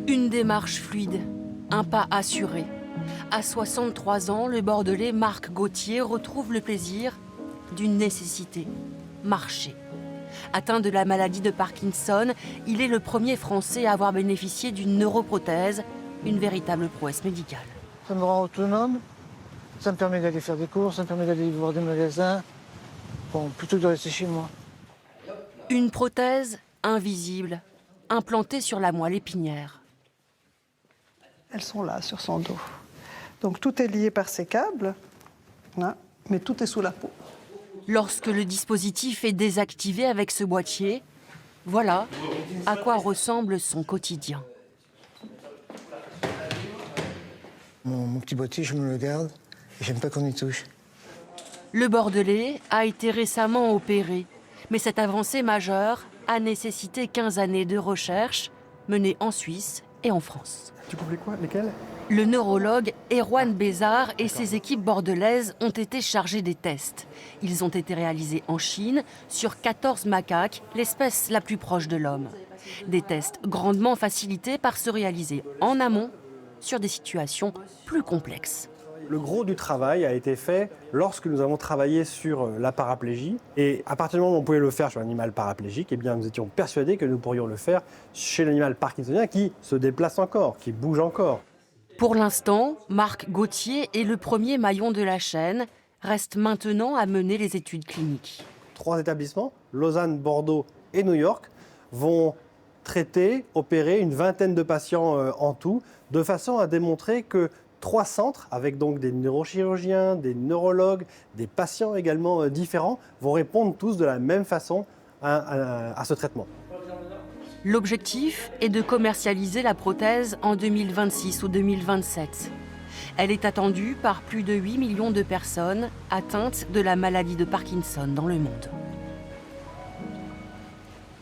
Une démarche fluide, un pas assuré. À 63 ans, le Bordelais Marc Gauthier retrouve le plaisir d'une nécessité, marcher. Atteint de la maladie de Parkinson, il est le premier Français à avoir bénéficié d'une neuroprothèse, une véritable prouesse médicale. Ça me rend autonome, ça me permet d'aller faire des courses, ça me permet d'aller voir des magasins, bon, plutôt que de rester chez moi. Une prothèse invisible, implantée sur la moelle épinière. Elles sont là, sur son dos. Donc tout est lié par ces câbles, là, mais tout est sous la peau. Lorsque le dispositif est désactivé avec ce boîtier, voilà à quoi ressemble son quotidien. Mon petit boîtier, je me le garde et j'aime pas qu'on y touche. Le Bordelais a été récemment opéré, mais cette avancée majeure a nécessité 15 années de recherche menées en Suisse et en France. Tu publies quoi? Lesquels? Le neurologue Erwan Bézard et ses équipes bordelaises ont été chargés des tests. Ils ont été réalisés en Chine sur 14 macaques, l'espèce la plus proche de l'homme. Des tests grandement facilités par se réaliser en amont sur des situations plus complexes. Le gros du travail a été fait lorsque nous avons travaillé sur la paraplégie. Et à partir du moment où on pouvait le faire sur l'animal paraplégique, eh bien, nous étions persuadés que nous pourrions le faire chez l'animal parkinsonien qui se déplace encore, qui bouge encore. Pour l'instant, Marc Gauthier est le premier maillon de la chaîne. Reste maintenant à mener les études cliniques. 3 établissements, Lausanne, Bordeaux et New York, vont traiter, opérer une vingtaine de patients en tout, de façon à démontrer que 3 centres, avec donc des neurochirurgiens, des neurologues, des patients également différents, vont répondre tous de la même façon à ce traitement. L'objectif est de commercialiser la prothèse en 2026 ou 2027. Elle est attendue par plus de 8 millions de personnes atteintes de la maladie de Parkinson dans le monde.